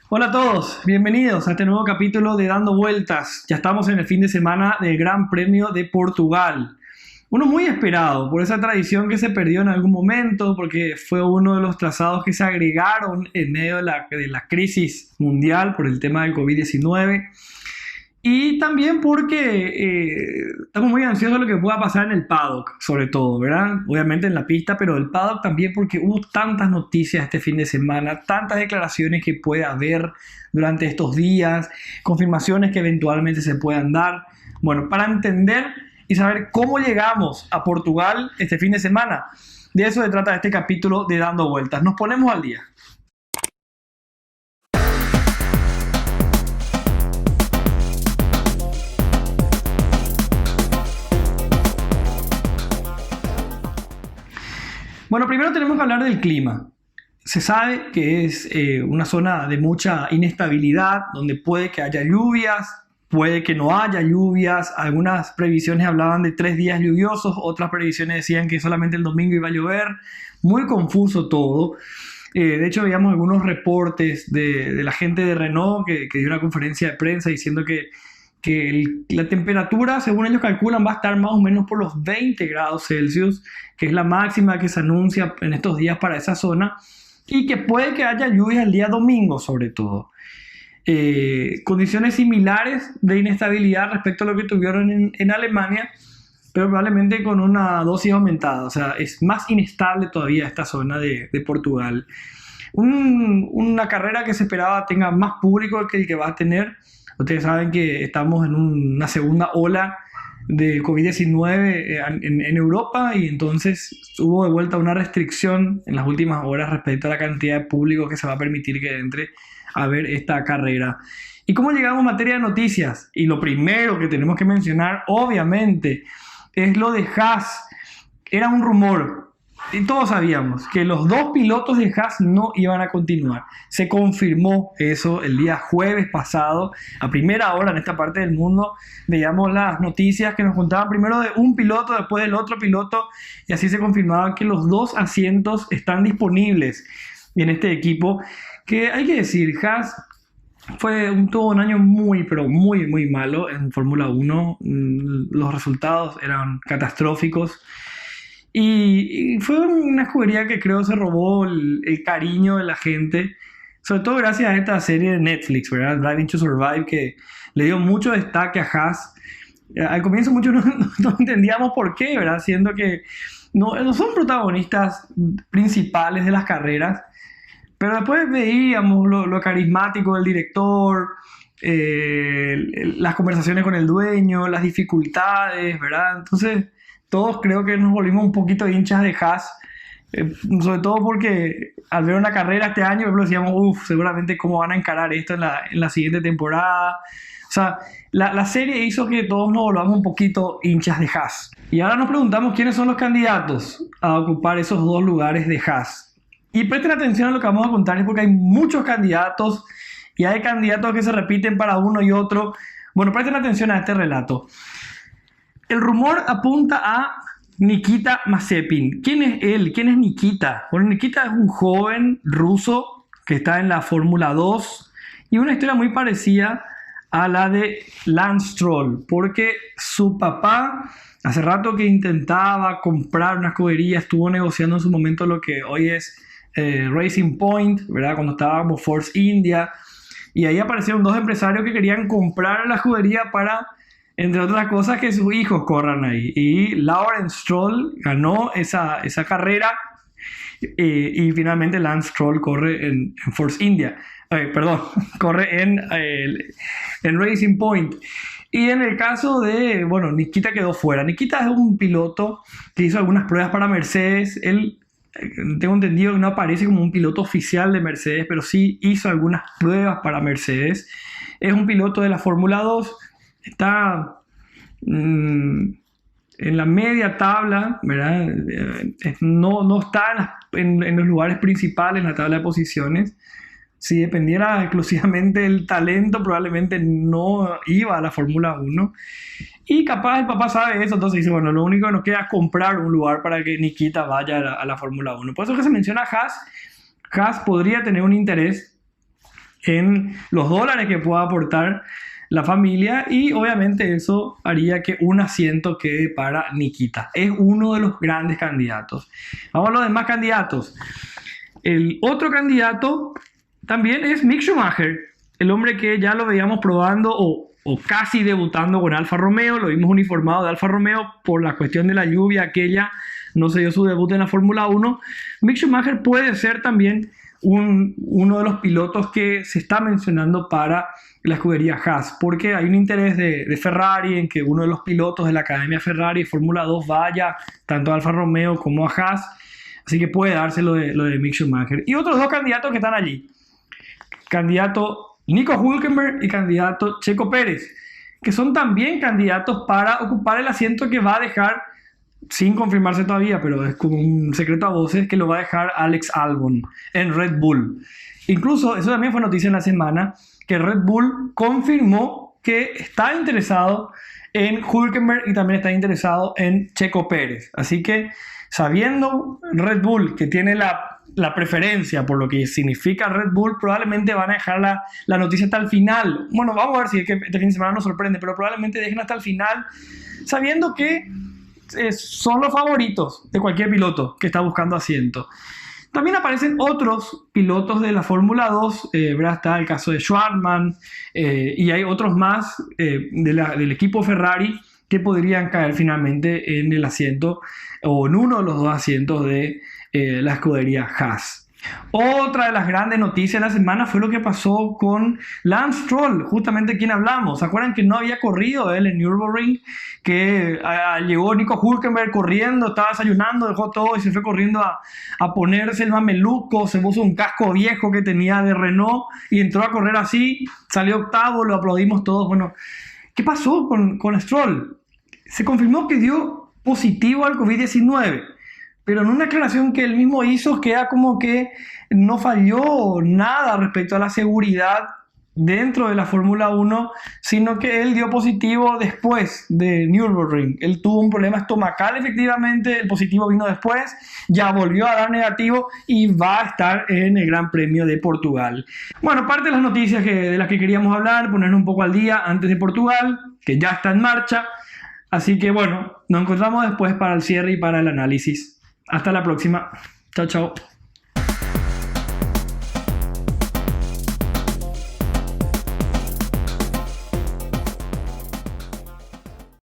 Hola a todos, bienvenidos a este nuevo capítulo de Dando Vueltas. Ya estamos en el fin de semana del Gran Premio de Portugal. Uno muy esperado por esa tradición que se perdió en algún momento, porque fue uno de los trazados que se agregaron en medio de la crisis mundial por el tema del COVID-19. Y también porque estamos muy ansiosos de lo que pueda pasar en el paddock, sobre todo, ¿verdad? Obviamente en la pista, pero el paddock también porque hubo tantas noticias este fin de semana, tantas declaraciones que puede haber durante estos días, confirmaciones que eventualmente se puedan dar. Bueno, para entender y saber cómo llegamos a Portugal este fin de semana, de eso se trata este capítulo de Dando Vueltas. Nos ponemos al día. Bueno, primero tenemos que hablar del clima. Se sabe que es una zona de mucha inestabilidad, donde puede que haya lluvias, puede que no haya lluvias. Algunas previsiones hablaban de 3 días lluviosos, otras previsiones decían que solamente el domingo iba a llover. Muy confuso todo. De hecho, veíamos algunos reportes de la gente de Renault que dio una conferencia de prensa diciendo que la temperatura, según ellos calculan, va a estar más o menos por los 20 grados Celsius, que es la máxima que se anuncia en estos días para esa zona, y que puede que haya lluvias el día domingo sobre todo. Condiciones similares de inestabilidad respecto a lo que tuvieron en Alemania, pero probablemente con una dosis aumentada. O sea, es más inestable todavía esta zona de Portugal. Una carrera que se esperaba tenga más público que el que va a tener. Ustedes saben que estamos en una segunda ola de COVID-19 en Europa, y entonces hubo de vuelta una restricción en las últimas horas respecto a la cantidad de público que se va a permitir que entre a ver esta carrera. ¿Y cómo llegamos a materia de noticias? Y lo primero que tenemos que mencionar, obviamente, es lo de Haas. Era un rumor. Y todos sabíamos que los 2 pilotos de Haas no iban a continuar. Se confirmó eso el día jueves pasado. A primera hora en esta parte del mundo veíamos las noticias que nos contaban primero de un piloto, después del otro piloto, y así se confirmaba que los 2 asientos están disponibles en este equipo. Que hay que decir, Haas tuvo un año muy, pero muy, muy malo en Fórmula 1. Los resultados eran catastróficos. Y fue una escudería que creo se robó el cariño de la gente, sobre todo gracias a esta serie de Netflix, ¿verdad? Driving to Survive, que le dio mucho destaque a Haas. Al comienzo muchos no entendíamos por qué, ¿verdad? Siendo que no son protagonistas principales de las carreras, pero después veíamos lo carismático del director, las conversaciones con el dueño, las dificultades, ¿verdad? Entonces todos creo que nos volvimos un poquito hinchas de Haas, sobre todo porque al ver una carrera este año decíamos, seguramente cómo van a encarar esto en la siguiente temporada. O sea, la serie hizo que todos nos volvamos un poquito hinchas de Haas. Y ahora nos preguntamos quiénes son los candidatos a ocupar esos 2 lugares de Haas. Y presten atención a lo que vamos a contarles, porque hay muchos candidatos y hay candidatos que se repiten para uno y otro. Bueno, presten atención a este relato. El rumor apunta a Nikita Mazepin. ¿Quién es él? ¿Quién es Nikita? Bueno, Nikita es un joven ruso que está en la Fórmula 2 y una historia muy parecida a la de Lance Stroll, porque su papá hace rato que intentaba comprar una escudería, estuvo negociando en su momento lo que hoy es Racing Point, ¿verdad? Cuando estaba como Force India, y ahí aparecieron 2 empresarios que querían comprar la escudería para, entre otras cosas, que sus hijos corran ahí. Y Lawrence Stroll ganó esa carrera, y finalmente Lance Stroll corre en Force India. Corre en Racing Point. Y en el caso de, Nikita quedó fuera. Nikita es un piloto que hizo algunas pruebas para Mercedes. Él, tengo entendido que no aparece como un piloto oficial de Mercedes, pero sí hizo algunas pruebas para Mercedes. Es un piloto de la Fórmula 2. Está en la media tabla, ¿verdad? No está en los lugares principales en la tabla de posiciones. Si dependiera exclusivamente del talento, probablemente no iba a la Fórmula 1. Y capaz el papá sabe eso, entonces dice, lo único que nos queda es comprar un lugar para que Nikita vaya a la Fórmula 1. Por eso que se menciona Haas. Haas podría tener un interés en los dólares que pueda aportar la familia, y obviamente eso haría que un asiento quede para Nikita. Es uno de los grandes candidatos. Vamos a los demás candidatos. El otro candidato también es Mick Schumacher, el hombre que ya lo veíamos probando o casi debutando con Alfa Romeo. Lo vimos uniformado de Alfa Romeo por la cuestión de la lluvia aquella, no se dio su debut en la Fórmula 1. Mick Schumacher puede ser también uno de los pilotos que se está mencionando para la escudería Haas, porque hay un interés de Ferrari en que uno de los pilotos de la Academia Ferrari de Fórmula 2 vaya tanto a Alfa Romeo como a Haas, así que puede darse lo de Mick Schumacher. Y otros dos candidatos que están allí, candidato Nico Hülkenberg y candidato Checo Pérez, que son también candidatos para ocupar el asiento que va a dejar, sin confirmarse todavía, pero es como un secreto a voces, que lo va a dejar Alex Albon en Red Bull. Incluso, eso también fue noticia en la semana, que Red Bull confirmó que está interesado en Hülkenberg y también está interesado en Checo Pérez. Así que, sabiendo Red Bull que tiene la preferencia por lo que significa Red Bull, probablemente van a dejar la noticia hasta el final. Bueno, vamos a ver si este fin de semana nos sorprende, pero probablemente dejen hasta el final, sabiendo que son los favoritos de cualquier piloto que está buscando asiento. También aparecen otros pilotos de la Fórmula 2, está el caso de Schwartzman, y hay otros más del equipo Ferrari que podrían caer finalmente en el asiento o en uno de los dos asientos de la escudería Haas. Otra de las grandes noticias de la semana fue lo que pasó con Lance Stroll, justamente quien hablamos. ¿Se acuerdan que no había corrido él en Nürburgring? Que llegó Nico Hülkenberg corriendo, estaba desayunando, dejó todo y se fue corriendo a ponerse el mameluco, se puso un casco viejo que tenía de Renault y entró a correr así, salió octavo, lo aplaudimos todos. Bueno, ¿qué pasó con Stroll? Se confirmó que dio positivo al COVID-19. Pero en una aclaración que él mismo hizo, queda como que no falló nada respecto a la seguridad dentro de la Fórmula 1, sino que él dio positivo después de Nürburgring. Él tuvo un problema estomacal, efectivamente, el positivo vino después, ya volvió a dar negativo y va a estar en el Gran Premio de Portugal. Bueno, parte de las noticias de las que queríamos hablar, ponernos un poco al día antes de Portugal, que ya está en marcha. Así que bueno, nos encontramos después para el cierre y para el análisis. Hasta la próxima. Chao, chao.